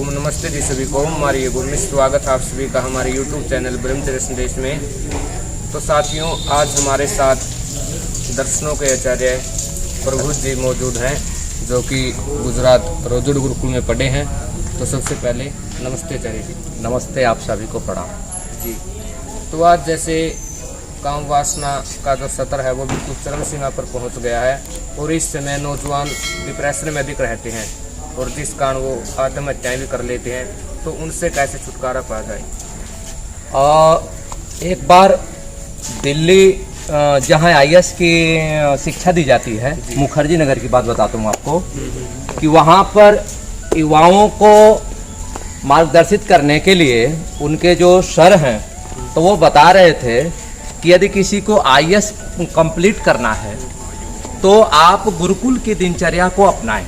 नमस्ते जी सभी को। हमारी ये गुरमित स्वागत है आप सभी का हमारे YouTube चैनल ब्रह्मचर्य संदेश में। तो साथियों, आज हमारे साथ दर्शनों के आचार्य प्रभु जी मौजूद हैं, जो कि गुजरात रोजड़ गुरुकुल में पढ़े हैं। तो सबसे पहले नमस्ते आचार्य जी। नमस्ते, आप सभी को प्रणाम जी। तो आज जैसे काम वासना का जो सत्र है वो बिल्कुल चरम सीमा पर पहुंच गया है और इस समय नौजवान डिप्रेशन में अधिक रहते हैं और जिस कारण वो आत्महत्याएं भी कर लेते हैं। तो उनसे कैसे छुटकारा पा जाए? एक बार दिल्ली जहाँ IAS की शिक्षा दी जाती है, मुखर्जी नगर की बात बताता हूँ आपको, कि वहाँ पर युवाओं को मार्गदर्शित करने के लिए उनके जो सर हैं तो वो बता रहे थे कि यदि किसी को IAS कंप्लीट करना है तो आप गुरुकुल की दिनचर्या को अपनाएं।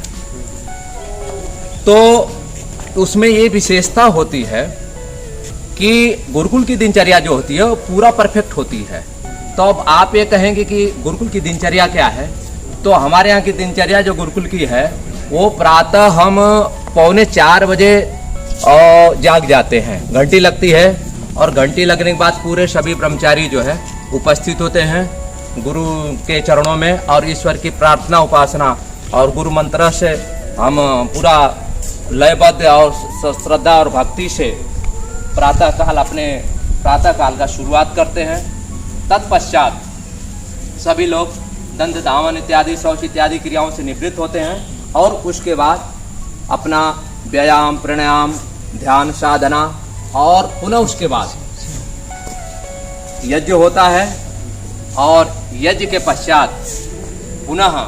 तो उसमें ये विशेषता होती है कि गुरुकुल की दिनचर्या जो होती है वो पूरा परफेक्ट होती है। तो अब आप ये कहेंगे कि गुरुकुल की दिनचर्या क्या है, तो हमारे यहाँ की दिनचर्या जो गुरुकुल की है वो प्रातः हम 3:45 बजे जाग जाते हैं, घंटी लगती है और घंटी लगने के बाद पूरे सभी ब्रह्मचारी जो है उपस्थित होते हैं गुरु के चरणों में और ईश्वर की प्रार्थना उपासना और गुरु मंत्र से हम पूरा लयबद्ध और श्रद्धा और भक्ति से अपने प्रातः काल का शुरुआत करते हैं। तत्पश्चात सभी लोग दंत धावन इत्यादि शौच इत्यादि क्रियाओं से निवृत्त होते हैं और उसके बाद अपना व्यायाम प्राणायाम ध्यान साधना और पुनः उसके बाद यज्ञ होता है और यज्ञ के पश्चात पुनः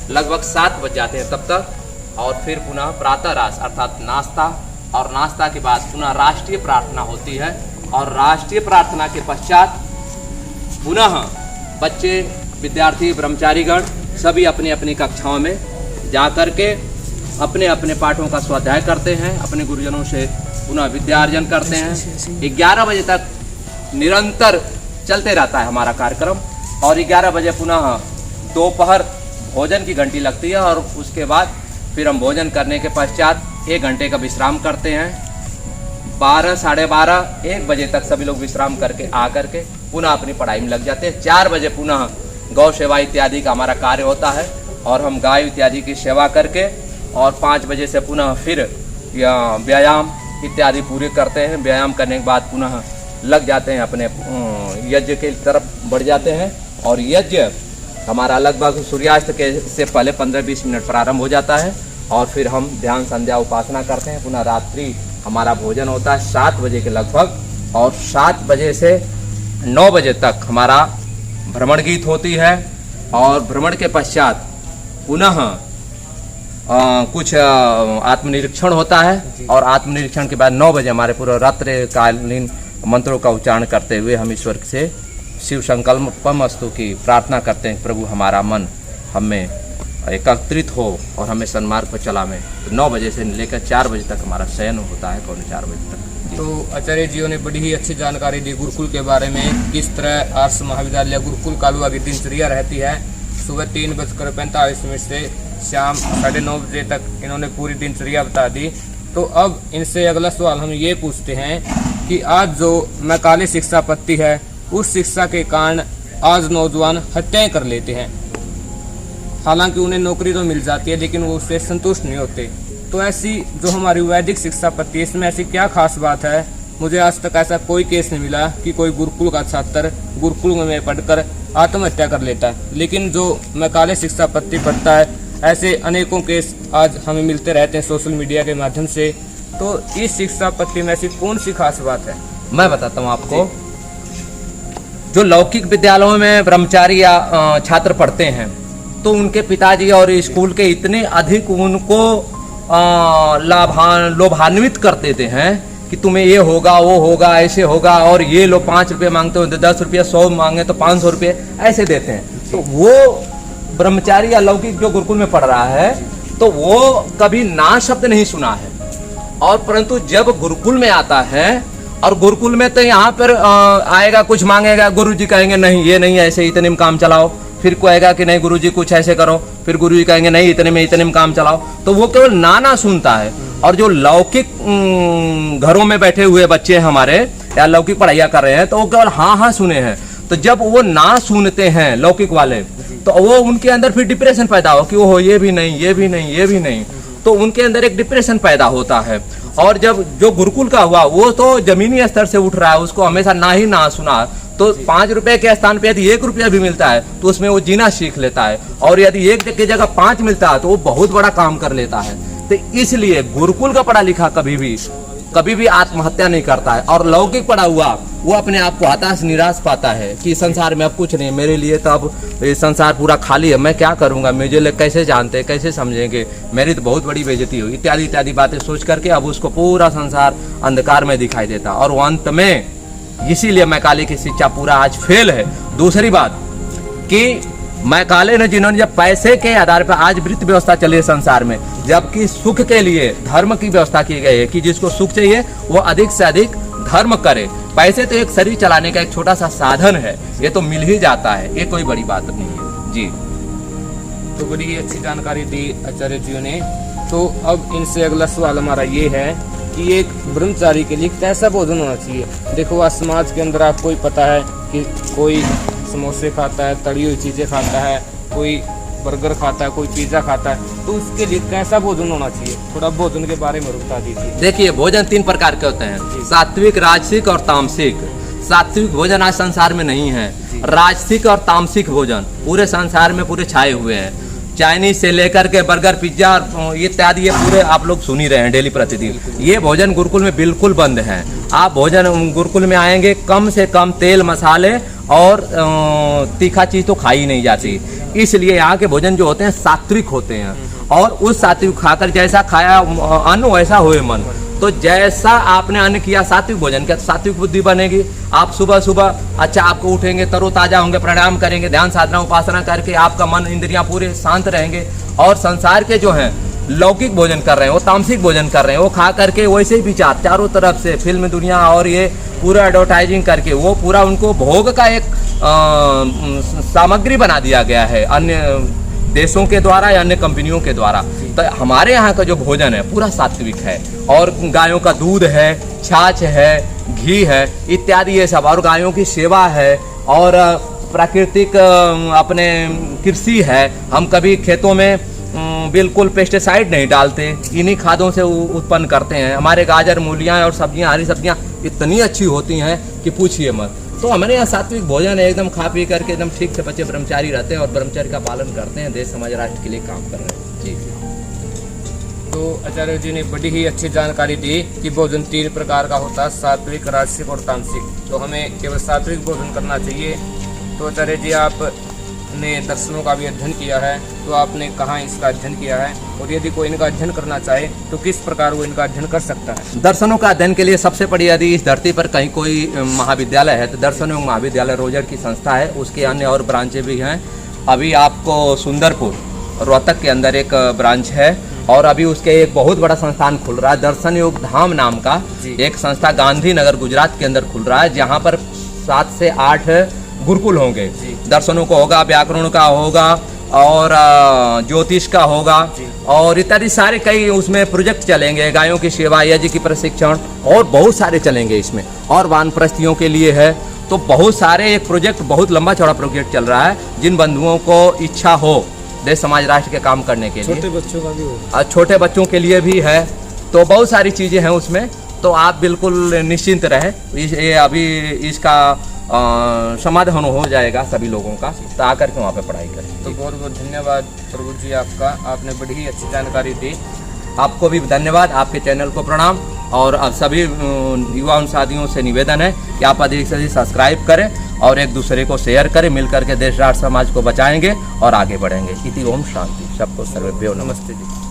लगभग 7 बज जाते हैं तब तक, और फिर पुनः प्रातः रास अर्थात नाश्ता, और नाश्ता के बाद पुनः राष्ट्रीय प्रार्थना होती है और राष्ट्रीय प्रार्थना के पश्चात पुनः बच्चे विद्यार्थी ब्रह्मचारीगण सभी अपनी अपनी कक्षाओं में जा कर के अपने अपने पाठों का स्वाध्याय करते हैं, अपने गुरुजनों से पुनः विद्यार्जन करते हैं। 11 बजे तक निरंतर चलते रहता है हमारा कार्यक्रम और 11 बजे पुनः दोपहर भोजन की घंटी लगती है और उसके बाद फिर हम भोजन करने के पश्चात 1 घंटे का विश्राम करते हैं। 12, साढ़े 12, 1 बजे तक सभी लोग विश्राम करके आकर के पुनः अपनी पढ़ाई में लग जाते हैं। 4 बजे पुनः गौ सेवा इत्यादि का हमारा कार्य होता है और हम गाय इत्यादि की सेवा करके और 5 बजे से पुनः फिर व्यायाम इत्यादि पूरे करते हैं। व्यायाम करने के बाद पुनः लग जाते हैं अपने यज्ञ के तरफ बढ़ जाते हैं और यज्ञ हमारा लगभग सूर्यास्त के से पहले 15-20 मिनट प्रारंभ हो जाता है और फिर हम ध्यान संध्या उपासना करते हैं। पुनः रात्रि हमारा भोजन होता है 7 बजे के लगभग और 7 बजे से 9 बजे तक हमारा भ्रमण गीत होती है और भ्रमण के पश्चात पुनः कुछ आत्मनिरीक्षण होता है और आत्मनिरीक्षण के बाद 9 बजे हमारे पूरा रात्रिकालीन मंत्रों का उच्चारण करते हुए हम ईश्वर से शिव संकल्पमस्तु की प्रार्थना करते हैं, प्रभु हमारा मन हमें एकत्रित हो और हमें सन्मार्ग पर चलावे। तो 9 बजे से लेकर 4 बजे तक हमारा शयन होता है, 4 बजे तक। तो आचार्य जी ने बड़ी ही अच्छी जानकारी दी गुरुकुल के बारे में, किस तरह आर्ष महाविद्यालय गुरुकुल कालुआ की दिनचर्या रहती है। सुबह 3:45 से शाम 9:30 बजे तक इन्होंने पूरी दिनचर्या बता दी। तो अब इनसे अगला सवाल हम ये पूछते हैं कि आज जो मैकाले शिक्षा पद्धति है उस शिक्षा के कारण आज नौजवान हत्याएं कर लेते हैं। हालांकि उन्हें नौकरी तो मिल जाती है लेकिन वो उससे संतुष्ट नहीं होते। तो ऐसी जो हमारी वैदिक शिक्षा पद्धति है इसमें ऐसी क्या खास बात है? मुझे आज तक ऐसा कोई केस नहीं मिला कि कोई गुरुकुल का छात्र गुरुकुल में पढ़कर आत्महत्या कर लेता है, लेकिन जो मैकाले शिक्षा पद्धति पढ़ता है ऐसे अनेकों केस आज हमें मिलते रहते हैं सोशल मीडिया के माध्यम से। तो इस शिक्षा पद्धति में ऐसी कौन सी खास बात है? मैं बताता हूँ आपको। जो लौकिक विद्यालयों में ब्रह्मचारी या छात्र पढ़ते हैं तो उनके पिताजी और स्कूल के इतने अधिक उनको लोभान्वित कर देते हैं कि तुम्हें ये होगा वो होगा ऐसे होगा, और ये लोग 5 रुपये मांगते हो 10 रुपये, 100 मांगे तो 500 रुपये ऐसे देते हैं। तो वो ब्रह्मचारी या लौकिक जो गुरुकुल में पढ़ रहा है तो वो कभी ना शब्द नहीं सुना है, और परंतु जब गुरुकुल में आता है और गुरुकुल में तो यहाँ पर आएगा कुछ मांगेगा, गुरुजी कहेंगे नहीं ये नहीं ऐसे इतने में काम चलाओ, फिर कहेगा कि नहीं गुरुजी कुछ ऐसे करो, फिर गुरुजी कहेंगे नहीं इतने में काम चलाओ। तो वो केवल नाना सुनता है और जो लौकिक घरों में बैठे हुए बच्चे हैं हमारे, या लौकिक पढ़ाइयाँ कर रहे हैं, तो वो केवल हाँ हाँ सुने हैं। तो जब वो ना सुनते हैं लौकिक वाले, तो वो उनके अंदर फिर डिप्रेशन पैदा हो कि वो ये भी नहीं, ये भी नहीं, ये भी नहीं, तो उनके अंदर एक डिप्रेशन पैदा होता है। और जब जो गुरुकुल का हुआ, वो तो जमीनी स्तर से उठ रहा है, उसको हमेशा ना ही ना सुना, तो 5 रुपए के स्थान पे यदि 1 रुपया भी मिलता है तो उसमें वो जीना सीख लेता है, और यदि 1 की जगह 5 मिलता है तो वो बहुत बड़ा काम कर लेता है। तो इसलिए गुरुकुल का पढ़ा लिखा कभी भी आत्महत्या नहीं करता है, और लौकिक पढ़ा हुआ वो अपने आप को हताश निराश पाता है कि संसार में अब कुछ नहीं, मेरे लिए तो अब ये संसार पूरा खाली है, मैं क्या करूंगा, मुझे लोग कैसे जानते, कैसे समझेंगे, मेरी तो बहुत बड़ी बेइज्जती हुई, इत्यादि इत्यादि बातें सोच करके अब उसको पूरा संसार अंधकार में दिखाई देता। और वो अंत में इसीलिए मैकाले की शिक्षा पूरा आज फेल है। दूसरी बात कि मैकाले ने, जिन्होंने जब पैसे के आधार पर आज वृत्ति व्यवस्था चली है संसार में, जबकि सुख के लिए धर्म की व्यवस्था की गई है कि जिसको सुख चाहिए वो अधिक से अधिक धर्म करे। पैसे तो एक शरीर चलाने का एक छोटा सा साधन है, ये तो मिल ही जाता है, ये कोई बड़ी बात नहीं है जी। तो बड़ी अच्छी जानकारी दी आचार्य जी ने। तो अब इनसे अगला सवाल हमारा ये है कि एक ब्रह्मचारी के लिए कैसा भोजन होना चाहिए। देखो आज समाज के अंदर आपको ही पता है कि कोई समोसे खाता है, तली हुई चीज़ें खाता है, कोई बर्गर खाता है, कोई पिज्ज़ा खाता है, तो उसके लिए कैसा भोजन होना चाहिए, थोड़ा भोजन के बारे में बता दीजिए। देखिए, भोजन 3 प्रकार के होते हैं, सात्विक, राजसिक और तामसिक। सात्विक भोजन आज संसार में नहीं है, राजसिक और तामसिक भोजन पूरे संसार में पूरे छाए हुए हैं। चाइनीज से लेकर के बर्गर, पिज्जा इत्यादि ये पूरे आप लोग सुन ही रहे हैं डेली प्रतिदिन। ये भोजन गुरुकुल में बिल्कुल बंद है। आप भोजन गुरुकुल में आएंगे, कम से कम तेल मसाले और तीखा चीज तो खाई नहीं जाती, इसलिए यहाँ के भोजन जो होते हैं सात्विक होते हैं। और उस सात्विक खाकर जैसा खाया अन्न वैसा होए मन, तो जैसा आपने अन्न किया सात्विक भोजन किया, सात्विक बुद्धि बनेगी। आप सुबह सुबह अच्छा आपको उठेंगे, तरोताजा होंगे, प्राणायाम करेंगे, ध्यान साधना उपासना करके आपका मन इंद्रियां पूरे शांत रहेंगे। और संसार के जो हैं लौकिक भोजन कर रहे हैं, वो तामसिक भोजन कर रहे हैं, वो खा करके वैसे ही विचार चारों तरफ से फिल्म दुनिया और ये पूरा एडवर्टाइजिंग करके वो पूरा उनको भोग का एक सामग्री बना दिया गया है अन्य देशों के द्वारा या अन्य कंपनियों के द्वारा। तो हमारे यहाँ का जो भोजन है पूरा सात्विक है, और गायों का दूध है, छाछ है, घी है इत्यादि ये सब, और गायों की सेवा है, और प्राकृतिक अपने कृषि है। हम कभी खेतों में बिल्कुल पेस्टिसाइड नहीं डालते, इन्हीं खादों से उत्पन्न करते हैं। हमारे गाजर, मूलियाँ और सब्जियाँ, हरी सब्जियाँ इतनी अच्छी होती हैं कि पूछिए मत। तो हमारे यहाँ सात्विक भोजन है, एकदम खा पी करके एकदम ठीक से बच्चे ब्रह्मचारी रहते हैं और ब्रह्मचर्य का पालन करते हैं, देश समाज राष्ट्र के लिए काम कर रहे हैं जी। तो आचार्य जी ने बड़ी ही अच्छी जानकारी दी कि भोजन 3 प्रकार का होता है, सात्विक, राजसिक और तामसिक। तो हमें केवल सात्विक भोजन करना चाहिए। तो आचार्य जी आपने दर्शनों का भी अध्ययन किया है, तो आपने कहाँ इसका अध्ययन किया है, और यदि कोई इनका अध्ययन करना चाहे तो किस प्रकार वो इनका अध्ययन कर सकता है। दर्शनों का अध्ययन के लिए सबसे बड़ी, यदि इस धरती पर कहीं कोई महाविद्यालय है तो दर्शन एवं महाविद्यालय रोजर की संस्था है, उसके अन्य और ब्रांचें भी हैं। अभी आपको सुंदरपुर रोहतक के अंदर एक ब्रांच है, और अभी उसके एक बहुत बड़ा संस्थान खुल रहा है, दर्शन योग धाम नाम का एक संस्था गांधीनगर गुजरात के अंदर खुल रहा है, जहाँ पर 7 से 8 गुरुकुल होंगे। दर्शनों को होगा, व्याकरण का होगा, और ज्योतिष का होगा, और इत्यादि सारे कई उसमें प्रोजेक्ट चलेंगे। गायों की सेवा, यज्ञ की प्रशिक्षण और बहुत सारे चलेंगे इसमें, और वानप्रस्थियों के लिए है। तो बहुत सारे एक प्रोजेक्ट, बहुत लंबा चौड़ा प्रोजेक्ट चल रहा है। जिन बंधुओं को इच्छा हो देश समाज राष्ट्र के काम करने के लिए, छोटे बच्चों का भी हो, छोटे बच्चों के लिए भी है, तो बहुत सारी चीज़ें हैं उसमें। तो आप बिल्कुल निश्चिंत रहे, ये अभी इसका समाधान हो जाएगा सभी लोगों का, तो आकर के वहाँ पे पढ़ाई करें। तो बहुत बहुत धन्यवाद प्रभु जी आपका, आपने बड़ी ही अच्छी जानकारी दी। आपको भी धन्यवाद, आपके चैनल को प्रणाम। और अब सभी युवा साथियों से निवेदन है कि आप अधिक से अधिक सब्सक्राइब करें और एक दूसरे को शेयर करें, मिलकर के देश राष्ट्र समाज को बचाएंगे और आगे बढ़ेंगे। इति ओम शांति। सबको सर्वेभ्यो नमस्ते जी।